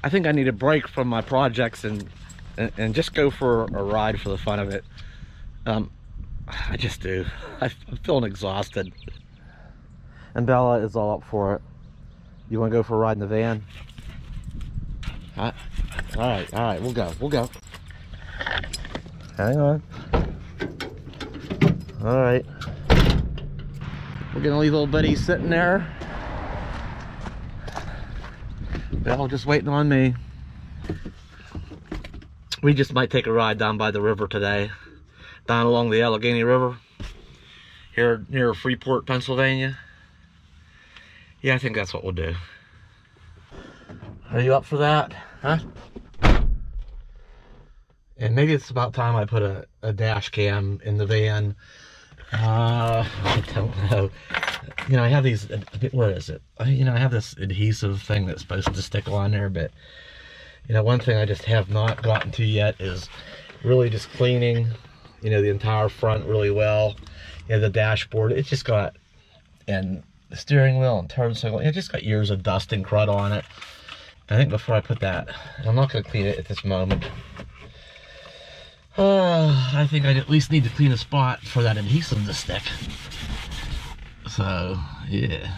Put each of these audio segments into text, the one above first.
I think I need a break from my projects and just go for a ride for the fun of it. I just do. I'm feeling exhausted. And Bella is all up for it. You want to go for a ride in the van? All right, we'll go. Hang on. All right. We're gonna leave old Betty sitting there. Bella just waiting on me. We just might take a ride down by the river today. Down along the Allegheny River. Here near Freeport, Pennsylvania. Yeah, I think that's what we'll do. Are you up for that? Huh? And maybe it's about time I put a dash cam in the van. I don't know. You know, I have these, where is it? You know, I have this adhesive thing that's supposed to stick on there, but, you know, one thing I just have not gotten to yet is really just cleaning, you know, the entire front really well. You know, the dashboard, it's just got, and the steering wheel and turn signal, it just got years of dust and crud on it. I think before I put that, I'm not going to clean it at this moment. I think I at least need to clean a spot for that adhesive to stick. So, yeah.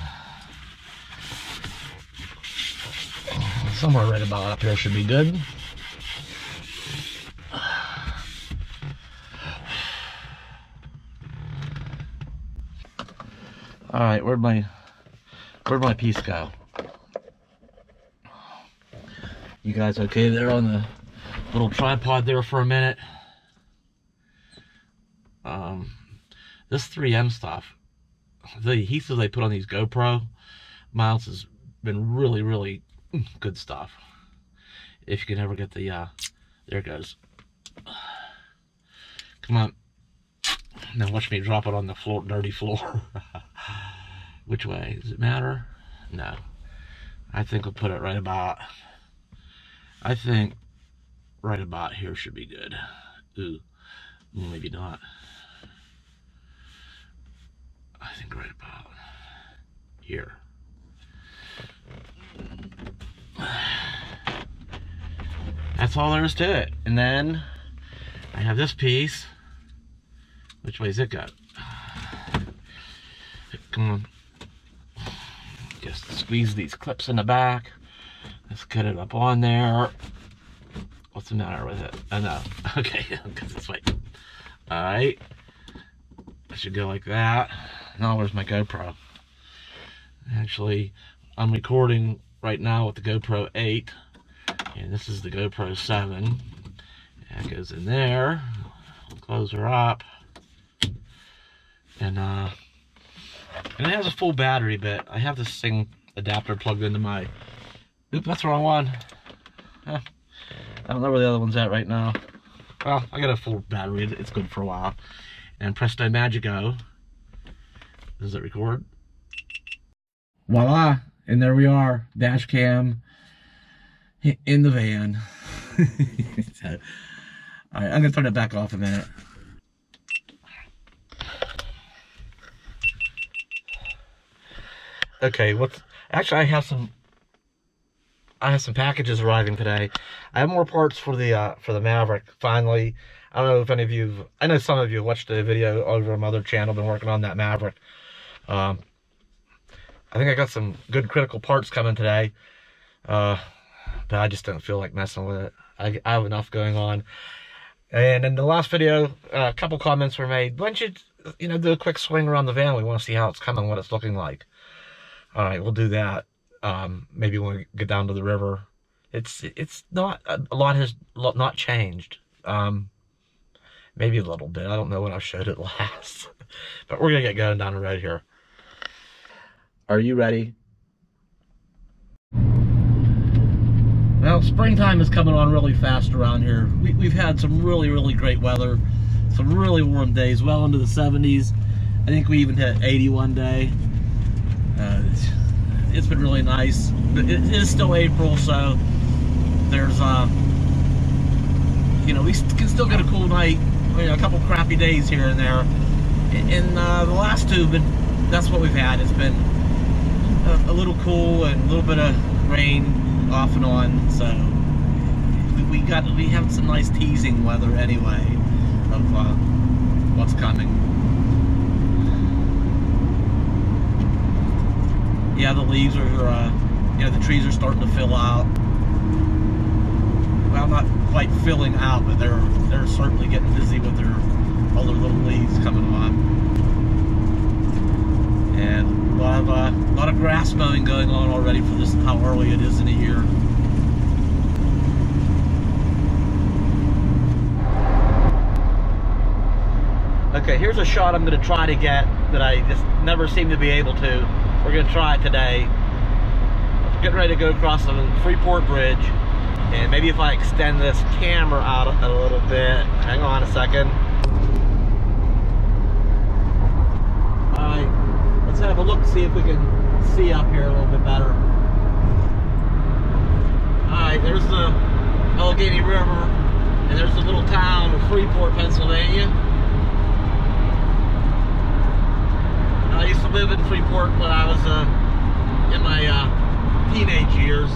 Somewhere right about up here should be good. Alright, where'd my piece go? You guys okay there on the little tripod there for a minute? This 3M stuff, the adhesive they put on these GoPro mounts has been really good stuff. If you can ever get the, there it goes. Come on. Now watch me drop it on the floor, dirty floor. Which way? Does it matter? No. I think we'll put it right about, I think right about here should be good. Ooh, maybe not. I think right about here. That's all there is to it. And then I have this piece. Which way does it go? Come on. Just squeeze these clips in the back. Let's get it up on there. What's the matter with it? Oh no. Okay, because this way. Alright. I should go like that. Now where's my GoPro? Actually, I'm recording right now with the GoPro 8. And this is the GoPro 7. That goes in there. We'll close her up. And it has a full battery, but I have this thing adapter plugged into my, oop, that's the wrong one. I don't know where the other one's at right now. Well, I got a full battery, it's good for a while. And presto magico. Does it record? Voila, and there we are, dash cam in the van. So, all right, I'm gonna turn it back off a minute. Okay, actually I have some packages arriving today. I have more parts for the Maverick finally. I don't know if any of you, I know some of you watched the video over on my other channel, been working on that Maverick. I think I got some good critical parts coming today. But I just don't feel like messing with it. I have enough going on. And in the last video, a couple comments were made. Why don't you know, do a quick swing around the van? We want to see how it's coming, what it's looking like. All right, we'll do that. Maybe when we get down to the river. It's not, a lot has not changed. Maybe a little bit. I don't know when I showed it last. But we're going to get going down the road here. Are you ready? Well, springtime is coming on really fast around here. We've had some really great weather. Some really warm days, well into the 70s. I think we even hit 80 one day. It's been really nice. It is still April, so there's you know, we can still get a cool night. You know, a couple crappy days here and there. And the last two, but that's what we've had. It's been a little cool and a little bit of rain off and on, so we have some nice teasing weather anyway of what's coming. Yeah, the leaves are, you know, the trees are starting to fill out. Well, not quite filling out, but they're certainly getting busy with all their little leaves coming on. And a lot of grass mowing going on already for this, how early it is in the year. Okay, here's a shot I'm going to try to get that I just never seem to be able to. We're going to try it today. Getting ready to go across the Freeport Bridge. And maybe if I extend this camera out a little bit. Hang on a second. Alright, let's have a look, see if we can see up here a little bit better. Alright, there's the Allegheny River, and there's the little town of Freeport, Pennsylvania. I used to live in Freeport when I was in my teenage years.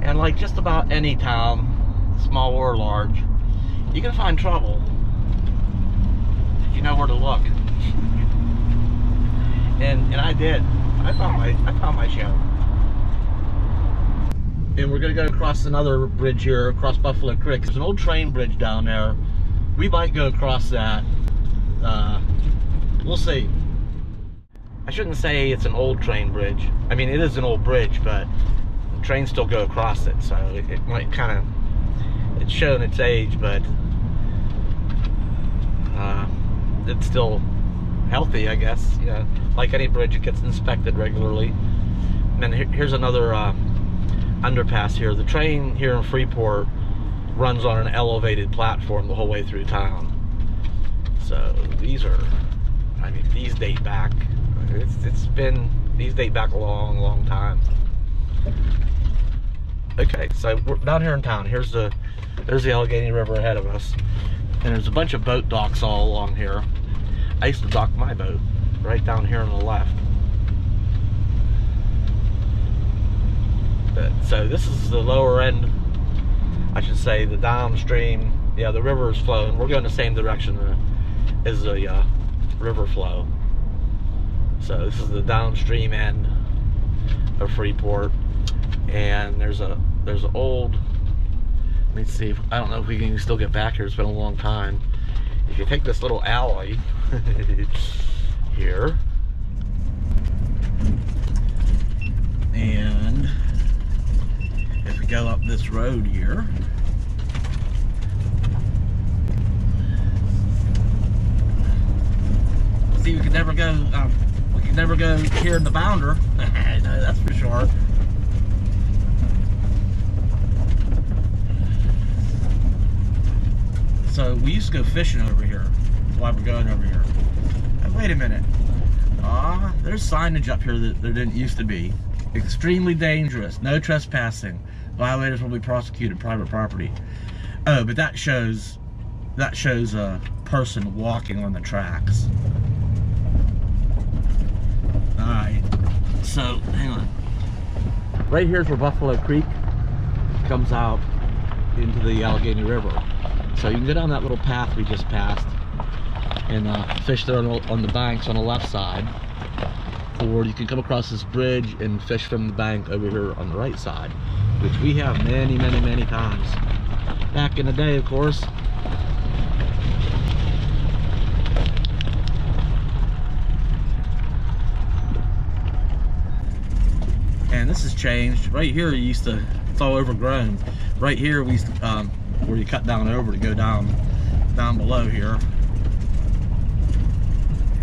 And like just about any town, small or large, you can find trouble if you know where to look. And I did. I found my share. And we're gonna go across another bridge here, across Buffalo Creek. There's an old train bridge down there. We might go across that. We'll see. I shouldn't say it's an old train bridge. I mean, it is an old bridge, but the trains still go across it, so it might kind of, it's shown its age, but it's still healthy, I guess. You know, like any bridge, it gets inspected regularly. And then here's another underpass here. The train here in Freeport runs on an elevated platform the whole way through town. So these are, I mean, these date back. These date back a long time. Okay, so we're down here in town. There's the Allegheny River ahead of us, and there's a bunch of boat docks all along here. I used to dock my boat right down here on the left. So this is the lower end, I should say, the downstream. Yeah, the river is flowing. We're going the same direction as the river flow. So this is the downstream end of Freeport, and there's an old. Let me see if I don't know if we can still get back here. It's been a long time. If you take this little alley here, and if we go up this road here, see, we could never go. We could never go here in the bounder. No, that's for sure. So we used to go fishing over here. That's why we're going over here. Hey, wait a minute. There's signage up here that there didn't used to be. Extremely dangerous. No trespassing. Violators will be prosecuted. Private property. Oh, but that shows a person walking on the tracks. Alright. So, hang on. Right here's where Buffalo Creek comes out into the Allegheny River. So you can go down that little path we just passed and fish there on the banks on the left side, or you can come across this bridge and fish from the bank over here on the right side, which we have many times back in the day, of course. And this has changed. Right here, it's all overgrown. Right here, we used to, where you cut down over to go down below here,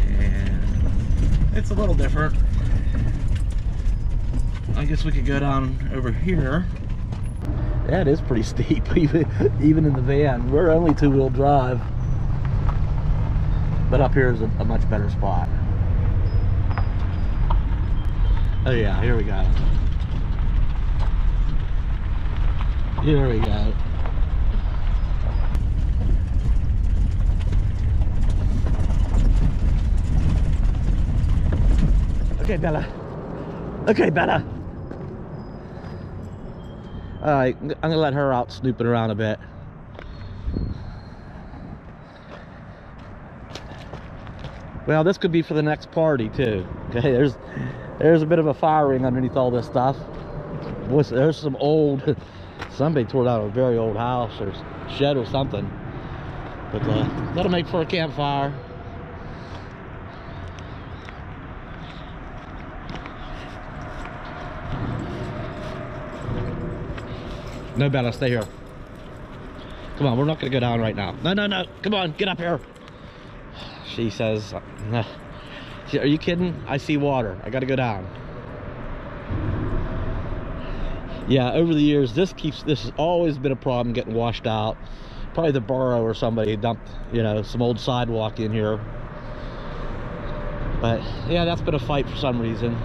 and it's a little different. I guess we could go down over here. That is pretty steep, even in the van. We're only two-wheel drive, but up here is a much better spot. Oh yeah, here we go. Here we go. Okay, Bella. Okay, Bella. All right, I'm gonna let her out snooping around a bit. Well, this could be for the next party too. Okay, there's a bit of a fire ring underneath all this stuff. Boy, there's some old, somebody tore down a very old house or shed or something. But that'll make for a campfire. No, Bella, stay here. Come on, we're not gonna go down right now. No, no, no, come on, get up here. She says, are you kidding? I see water, I gotta go down. Yeah, over the years, this has always been a problem getting washed out. Probably the borough or somebody dumped, you know, some old sidewalk in here. But yeah, that's been a fight for some reason.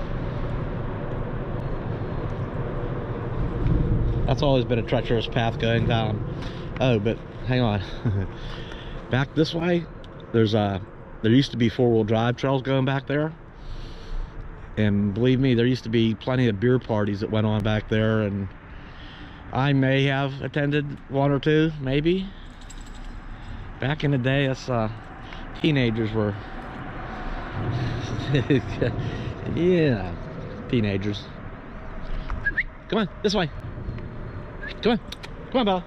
That's always been a treacherous path going down. Oh, but hang on. Back this way, there used to be four-wheel drive trails going back there. And believe me, there used to be plenty of beer parties that went on back there, and I may have attended one or two, maybe. Back in the day, us teenagers were, yeah, teenagers. Come on, this way. Come on, come on, Bella.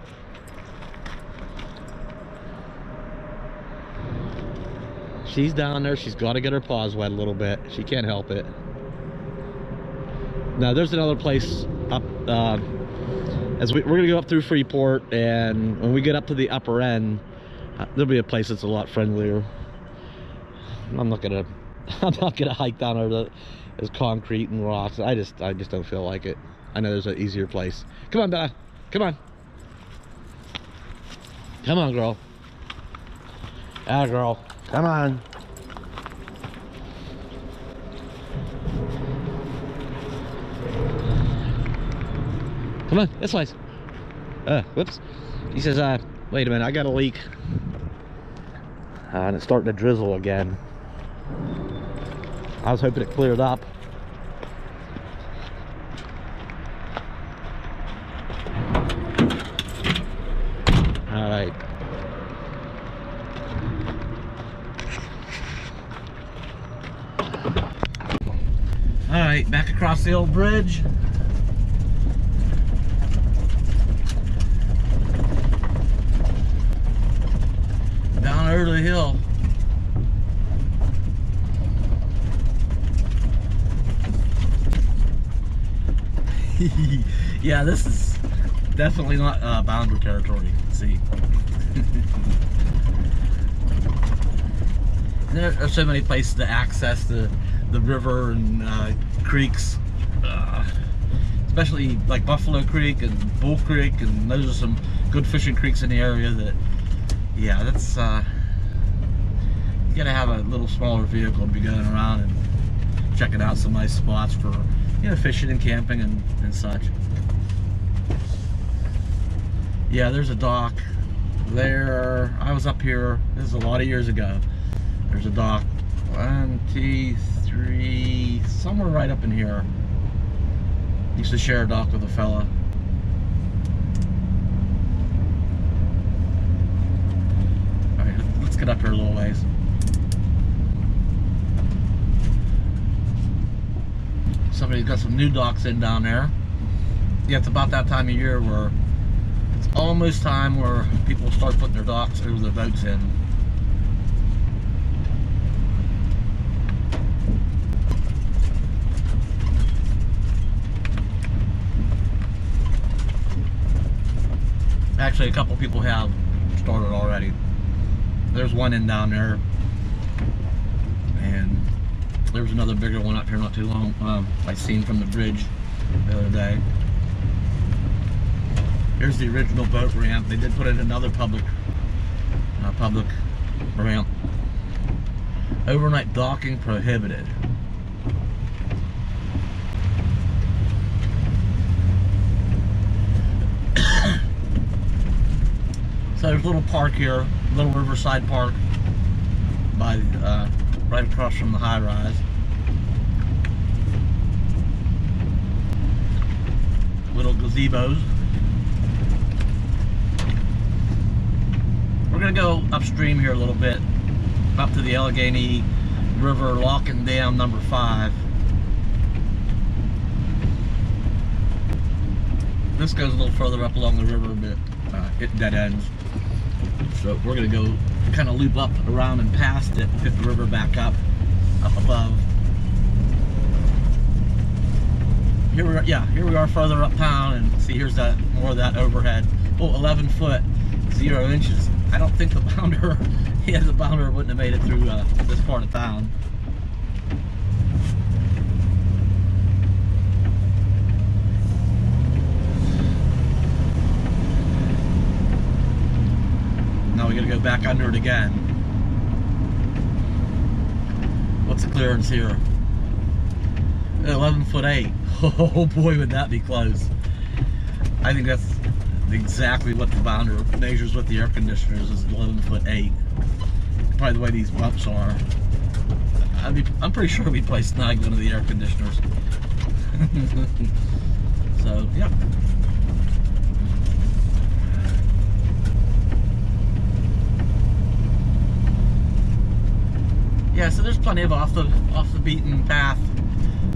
She's down there. She's got to get her paws wet a little bit. She can't help it. Now, there's another place up. As we're gonna go up through Freeport, and when we get up to the upper end, there'll be a place that's a lot friendlier. I'm not gonna hike down over there's concrete and rocks. I just don't feel like it. I know there's an easier place. Come on, Bella. Come on. Come on, girl. Ah, girl. Come on. Come on, this way. Whoops. He says, wait a minute, I got a leak. And it's starting to drizzle again. I was hoping it cleared up. Alright. Alright, back across the old bridge. Down over the hill. Yeah, this is definitely not boundary territory. See, there are so many places to access the river and creeks, especially like Buffalo Creek and Bull Creek, and those are some good fishing creeks in the area. That, yeah, that's you gotta have a little smaller vehicle to be going around and checking out some nice spots for, you know, fishing and camping and such. Yeah, there's a dock there. I was up here, this is a lot of years ago. There's a dock, 1, 2, 3, somewhere right up in here. Used to share a dock with a fella. Alright, let's get up here a little ways. Somebody's got some new docks in down there. Yeah, it's about that time of year where it's almost time where people start putting their docks over their boats in. Actually, a couple people have started already. There's one in down there, and there was another bigger one up here not too long. I seen from the bridge the other day. Here's the original boat ramp. They did put in another public ramp. Overnight docking prohibited. So there's a little park here, little riverside park, by right across from the high rise. little gazebos. We're gonna go upstream here a little bit, up to the Allegheny River Lock and Dam number 5. This goes a little further up along the river, but it dead ends. So we're gonna go kind of loop up around and past it, pick the river back up above. Here we are further uptown, and see, here's that more of that overhead. Oh, 11 foot, 0 inches. I don't think the bounder, the bounder wouldn't have made it through this part of town. Now we gotta go back under it again. What's the clearance here? 11'8". Oh boy, would that be close. I think that's exactly what the bounder measures with the air conditioners, is 11'8". Probably the way these bumps are. I'm pretty sure we probably snagged one of the air conditioners. So, yep. Yeah, so there's plenty of off the beaten path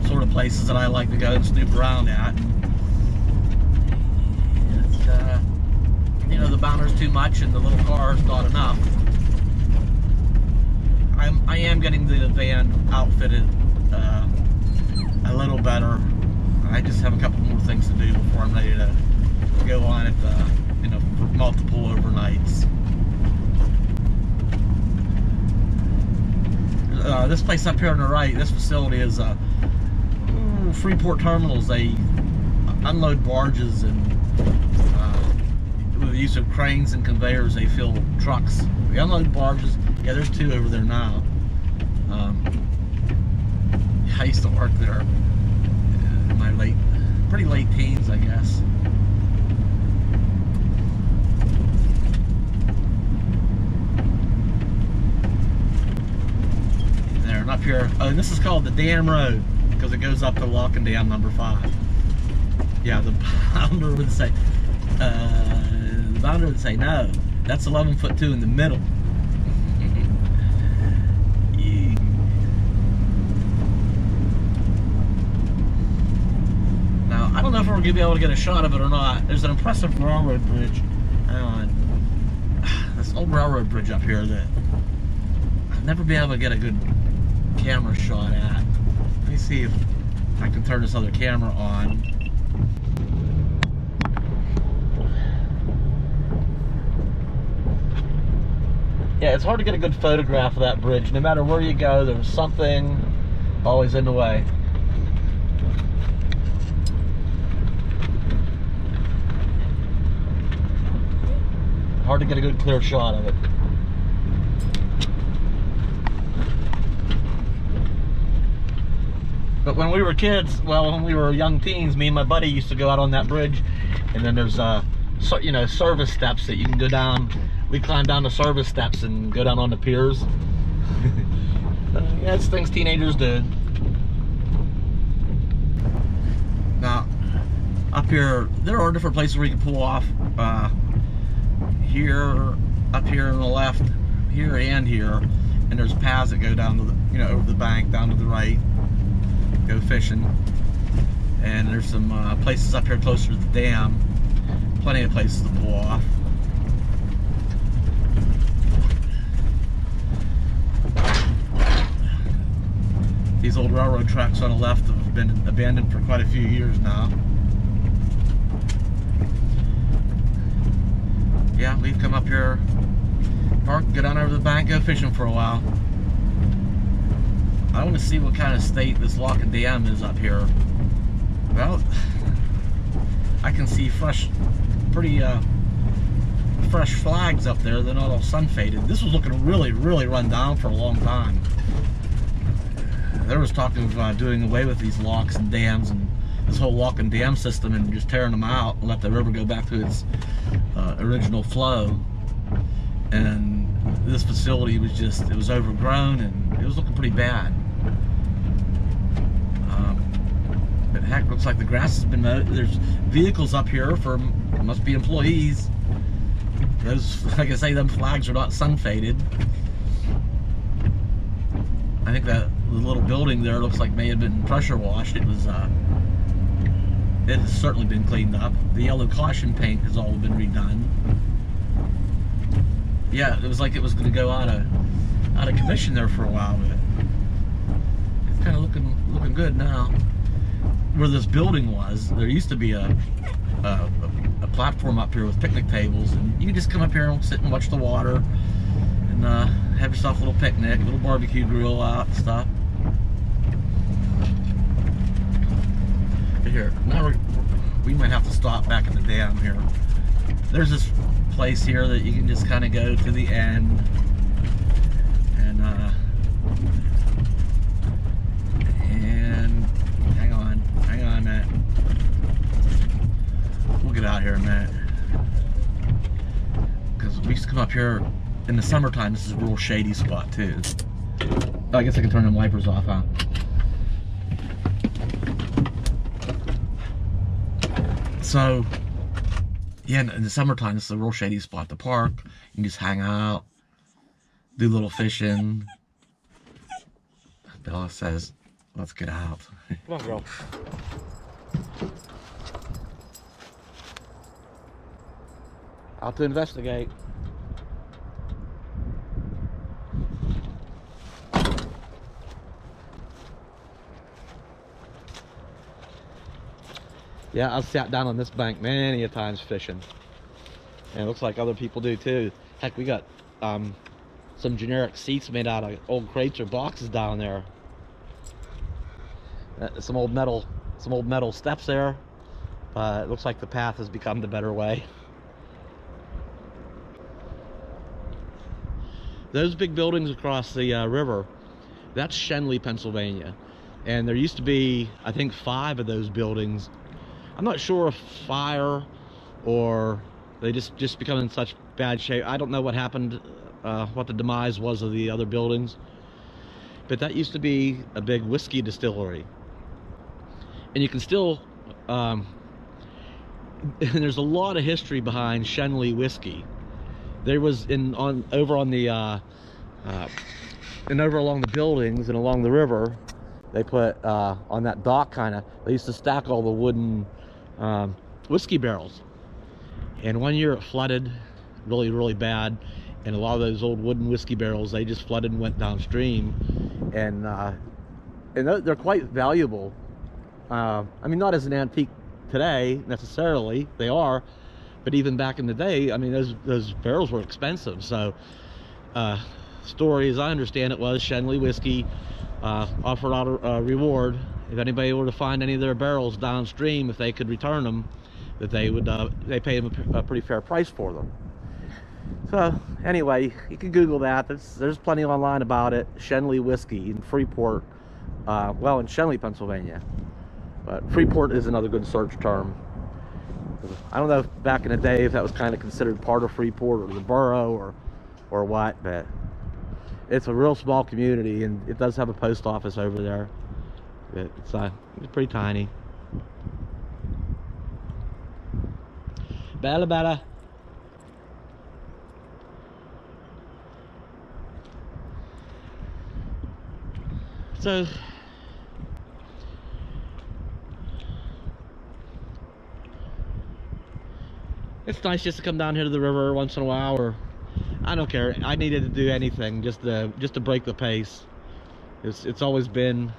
sort of places that I like to go and snoop around at. It's, you know, the bounder's too much and the little car's not enough. I am getting the van outfitted a little better. I just have a couple more things to do before I'm ready to go on it, you know, for multiple overnights. This place up here on the right, this facility is Freeport Terminals. They unload barges, and with the use of cranes and conveyors, they fill trucks. They unload barges. Yeah, there's 2 over there now. I used to work there in my pretty late teens, I guess. There, and up here, oh, and this is called the Dam Road, because it goes up to Lock and Dam number 5. Yeah, the bounder would say, no, that's 11'2" in the middle. Now, I don't know if we're going to be able to get a shot of it or not. There's an impressive railroad bridge. Hang on. This old railroad bridge up here that I'll never be able to get a good camera shot at. Let me see if I can turn this other camera on. Yeah, it's hard to get a good photograph of that bridge. No matter where you go, there's something always in the way. Hard to get a good clear shot of it. But when we were kids, well, when we were young teens, me and my buddy used to go out on that bridge, and then there's you know, service steps that you can go down. We climb down the service steps and go down on the piers. Yeah, it's things teenagers did. Now, up here, there are different places where you can pull off. Here, up here on the left, here and here, and there's paths that go down to the, you know, over the bank, down to the right, go fishing. And there's some places up here closer to the dam, plenty of places to pull off. These old railroad tracks on the left have been abandoned for quite a few years now. Yeah, we've come up here, park, go down over the bank, go fishing for a while. I want to see what kind of state this Lock and Dam is up here. Well, I can see fresh, pretty fresh flags up there. They're not all sun faded. This was looking really, really run down for a long time. There was talking about doing away with these locks and dams and this whole lock and dam system and just tearing them out and let the river go back to its original flow. And this facility was just, it was overgrown and it was looking pretty bad. But Heck, looks like the grass has been mowed. There's vehicles up here for, must be employees. Those, like I say, them flags are not sun faded. I think that the little building there looks like may have been pressure washed. It was, it has certainly been cleaned up. The yellow caution paint has all been redone. Yeah, it was like it was going to go out of commission there for a while, but it's kind of looking good now. Where this building was, there used to be a platform up here with picnic tables, and you could just come up here and sit and watch the water, and have yourself a little picnic, a little barbecue grill out and stuff. But here, now we might have to stop back at the dam here. There's this place here that you can just kind of go to the end, and hang on, Matt. We'll get out here in a minute, because we used to come up here in the summertime. This is a real shady spot too. I guess I can turn them wipers off, huh? So yeah, in the summertime, this is a real shady spot to park. You can just hang out, do a little fishing. Bella says, let's get out. Come on, girl. Out to investigate. Yeah, I've sat down on this bank many a times fishing, and it looks like other people do too. Heck, we got some generic seats made out of old crates or boxes down there. Some old metal steps there, but it looks like the path has become the better way. Those big buildings across the river, that's Shenley, Pennsylvania, and there used to be, I think, 5 of those buildings. I'm not sure if fire or they just become in such bad shape. I don't know what happened, what the demise was of the other buildings, but that used to be a big whiskey distillery, and you can still and there's a lot of history behind Shenley whiskey. There was over along the buildings and along the river, they put on that dock kind of, they used to stack all the wooden whiskey barrels, and one year it flooded really bad, and a lot of those old wooden whiskey barrels, they just flooded and went downstream, and they're quite valuable. I mean, not as an antique today necessarily, they are, but even back in the day, I mean, those barrels were expensive. So story, as I understand it, was Shenley whiskey offered out a reward if anybody were to find any of their barrels downstream, if they could return them, that they would they paid them a pretty fair price for them. So anyway, you can Google that. There's plenty online about it. Shenley whiskey in Freeport, well, in Shenley, Pennsylvania, but Freeport is another good search term. I don't know if back in the day if that was kind of considered part of Freeport or the borough or what, but it's a real small community, and it does have a post office over there. It's pretty tiny. Bella. So it's nice just to come down here to the river once in a while, or I don't care. I needed to do anything just to break the pace. It's always been,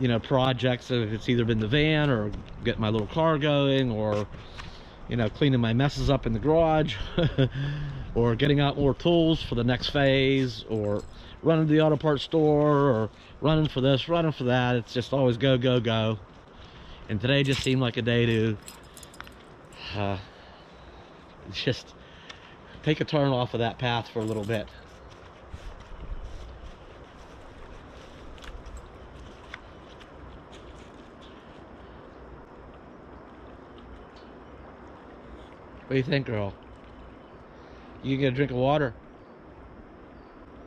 you know, projects. It's either been the van or getting my little car going, or, you know, cleaning my messes up in the garage, or getting out more tools for the next phase, or running to the auto parts store, or running for this, running for that. It's just always go. And today just seemed like a day to just take a turn off of that path for a little bit. What do you think, girl? You get a drink of water?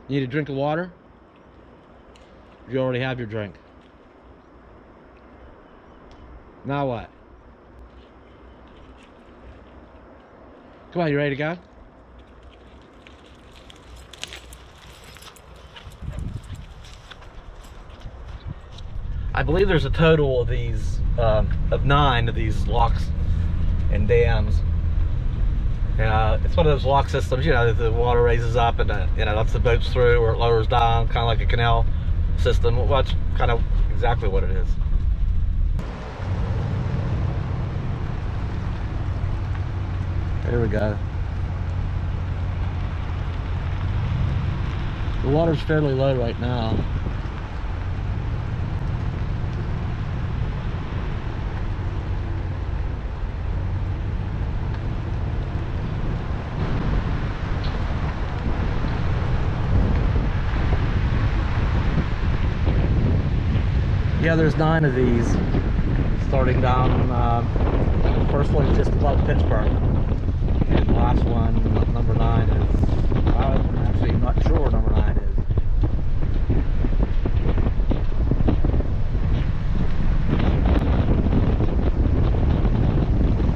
You need a drink of water? You already have your drink. Now what? Come on, you ready to go? I believe there's a total of these, of 9 of these locks and dams. It's one of those lock systems, you know, the water raises up and, you know, lets the boats through, or it lowers down, kind of like a canal system. Well, that's kind of exactly what it is. There we go. The water's fairly low right now. Yeah, there's 9 of these starting down. The first one is just above Pittsburgh, and the last one, number 9, is, I'm actually not sure where number 9 is.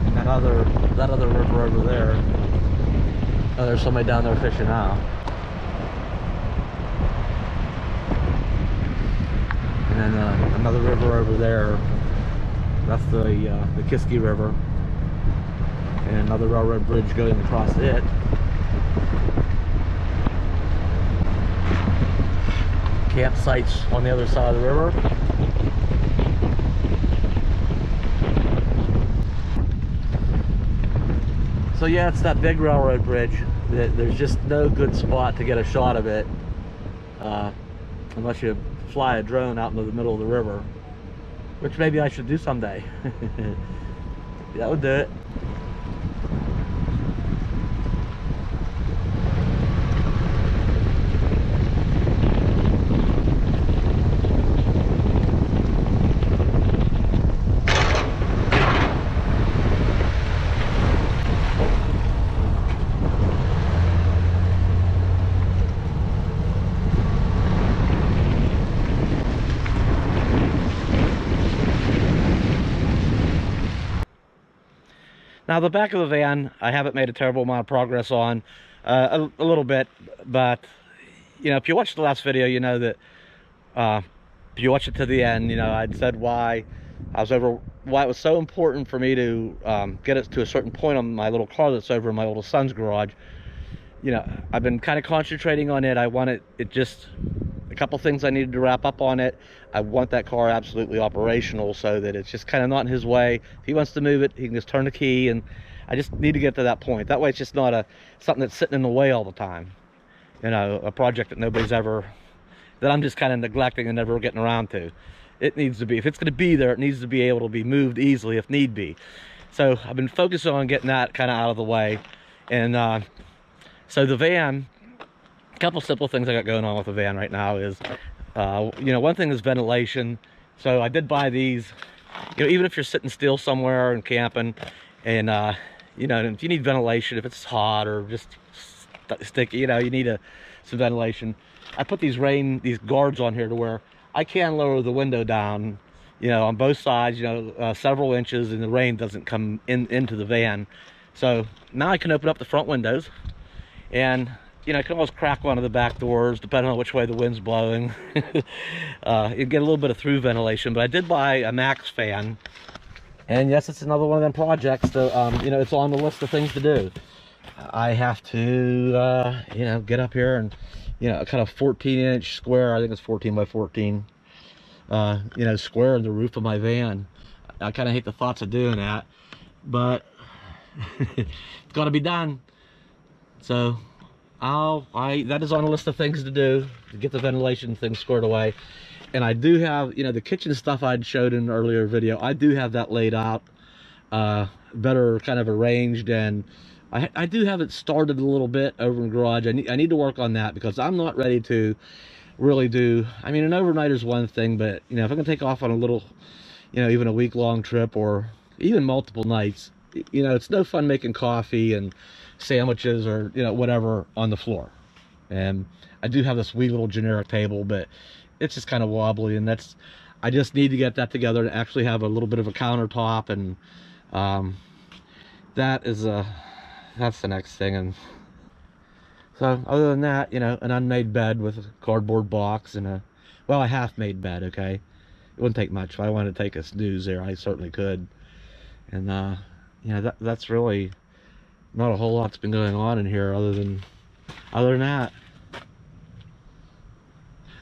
And that other river over there, oh, there's somebody down there fishing now. And then another river over there, that's the Kiski River, and another railroad bridge going across it. Campsites on the other side of the river. So yeah, it's that big railroad bridge. There's just no good spot to get a shot of it, unless you fly a drone out into the middle of the river, which maybe I should do someday. That would do it. Now the back of the van, I haven't made a terrible amount of progress on, a little bit, but you know, if you watched the last video, you know that if you watch it to the end, you know, I'd said why it was so important for me to get it to a certain point on my little car that's over in my oldest son's garage. You know, I've been kind of concentrating on it. I want it just a couple things I needed to wrap up on it. I want that car absolutely operational so that it's just kind of not in his way. If he wants to move it, he can just turn the key, and I just need to get to that point. That way it's just not something that's sitting in the way all the time. You know, a project that that I'm just kind of neglecting and never getting around to. It needs to be, if it's going to be there, it needs to be able to be moved easily if need be. So I've been focusing on getting that kind of out of the way. And so the van, a couple simple things I got going on with the van right now is, you know, one thing is ventilation. So I did buy these, you know, even if you're sitting still somewhere and camping, and you know, if you need ventilation, if it's hot or just sticky, you know, you need some ventilation. I put these guards on here to where I can lower the window down, you know, on both sides, you know, several inches, and the rain doesn't come into the van. So now I can open up the front windows, and you know, I can always crack one of the back doors depending on which way the wind's blowing. You get a little bit of through ventilation. But I did buy a Max fan, and yes, it's another one of them projects that you know, it's on the list of things to do. I have to you know, get up here and, you know, a kind of 14-inch square, I think it's 14 by 14, you know, square in the roof of my van. I kind of hate the thoughts of doing that, but it's got to be done. So that is on the list of things to do, to get the ventilation thing squared away. And I do have, you know, the kitchen stuff I'd showed in an earlier video, I do have that laid out, better kind of arranged, and I do have it started a little bit over in the garage. I need to work on that, because I'm not ready to really do, I mean, an overnight is one thing, but, you know, if I can take off on a little, you know, even a week-long trip, or even multiple nights, you know, it's no fun making coffee and sandwiches or, you know, whatever on the floor. And I do have this wee little generic table, but it's just kind of wobbly, and I just need to get that together to actually have a little bit of a countertop, and that's the next thing. And so other than that, you know, an unmade bed with a cardboard box and a, well, a half-made bed, okay? It wouldn't take much. If I wanted to take a snooze there, I certainly could. And, you know, that's really not a whole lot's been going on in here other than that.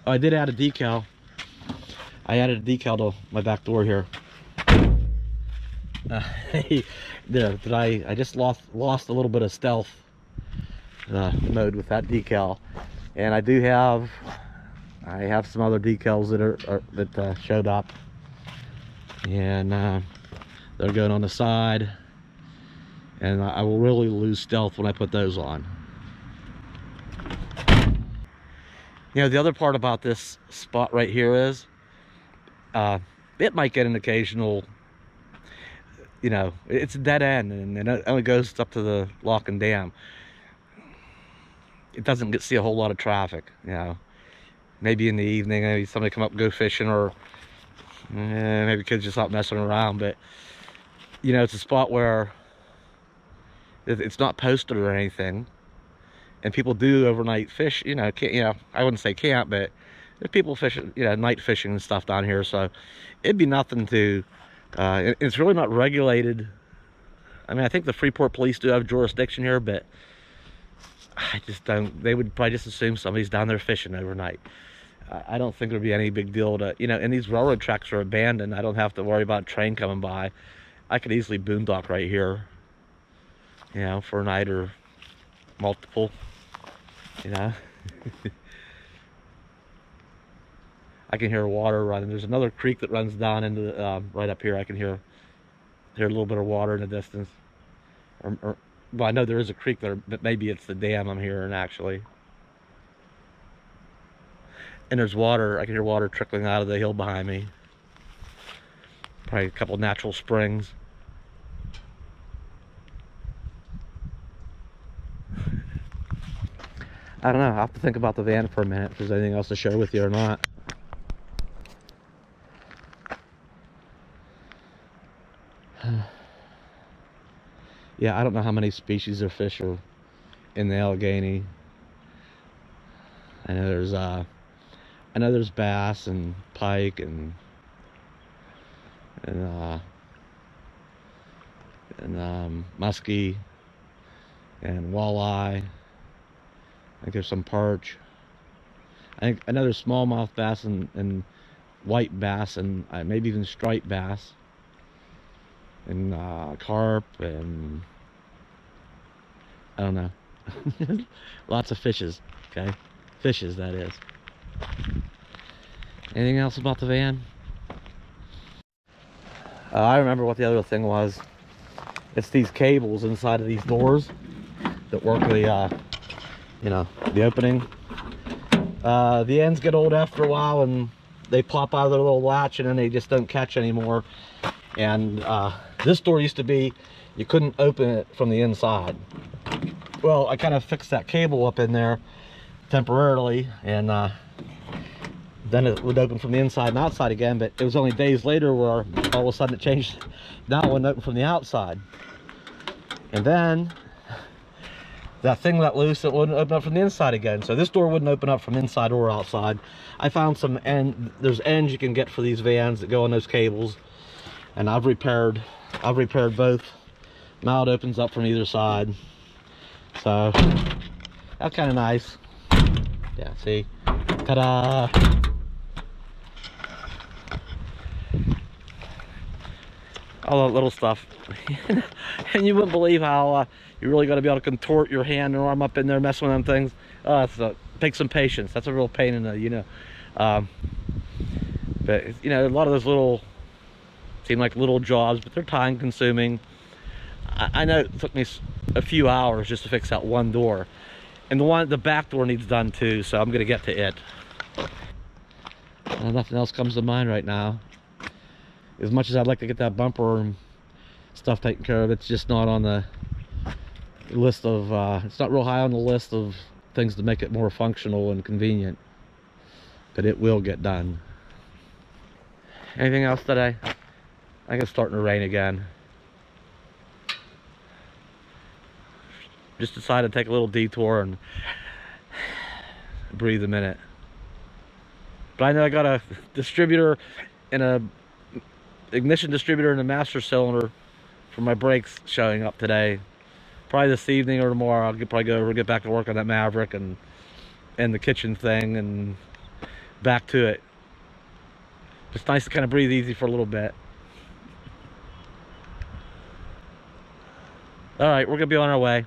Oh, I did add a decal. I added a decal to my back door here. I just lost a little bit of stealth mode with that decal, and I have some other decals that showed up, and they're going on the side, and I will really lose stealth when I put those on. You know, the other part about this spot right here is it might get an occasional, you know, it's a dead end, and it only goes up to the lock and dam. It doesn't see a whole lot of traffic, you know. Maybe in the evening, maybe somebody come up and go fishing, or maybe kids just out messing around. But you know, it's a spot where it's not posted or anything, and people do overnight fish. You know, I wouldn't say camp, but there's people fishing, you know, night fishing and stuff down here. So it'd be nothing to. It's really not regulated. I mean, I think the Freeport police do have jurisdiction here, but I just don't. They would probably just assume somebody's down there fishing overnight. I don't think there'd be any big deal to, you know, and these railroad tracks are abandoned. I don't have to worry about a train coming by. I could easily boondock right here, you know, for a night or multiple, you know. I can hear water running. There's another creek that runs down into the, right up here. I can hear a little bit of water in the distance. Well, I know there is a creek there, but maybe it's the dam I'm hearing actually. And there's water. I can hear water trickling out of the hill behind me. Probably a couple natural springs. I don't know. I'll have to think about the van for a minute if there's anything else to share with you or not. Yeah, I don't know how many species of fish are in the Allegheny. I know there's bass and pike and muskie and walleye. I think there's some perch. I know there's smallmouth bass and white bass and maybe even striped bass. And carp, and I don't know. Lots of fishes, okay? Fishes, that is. Anything else about the van? I remember what the other thing was. It's these cables inside of these doors that work the, you know, the opening. The ends get old after a while, and they pop out of their little latch, and then they just don't catch anymore. And this door used to be, you couldn't open it from the inside. Well, I kind of fixed that cable up in there temporarily, and then it would open from the inside and outside again. But it was only days later where all of a sudden it changed. Now it wouldn't open from the outside. And then that thing let loose, it wouldn't open up from the inside again. So this door wouldn't open up from inside or outside. I found some there's ends you can get for these vans that go on those cables. And I've repaired both. Now it opens up from either side. So that's kind of nice. Yeah, see? Ta-da! All that little stuff. And you wouldn't believe how you really got to be able to contort your hand and arm up in there messing with them things. Take some patience. That's a real pain in the, you know. But, you know, a lot of those little, seem like little jobs, but they're time consuming. I know it took me a few hours just to fix that one door, and the back door needs done too, so I'm gonna get to it. Nothing else comes to mind right now. As much as I'd like to get that bumper and stuff taken care of, it's just not on the list of it's not real high on the list of things to make it more functional and convenient, but it will get done. Anything else today? I think it's starting to rain again. Just decided to take a little detour and breathe a minute. But I know I got a distributor and a ignition distributor and a master cylinder for my brakes showing up today. Probably this evening or tomorrow I'll probably go over, get back to work on that Maverick and the kitchen thing and back to it. It's nice to kind of breathe easy for a little bit. All right, we're gonna be on our way.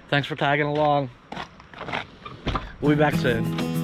Thanks for tagging along. We'll be back soon.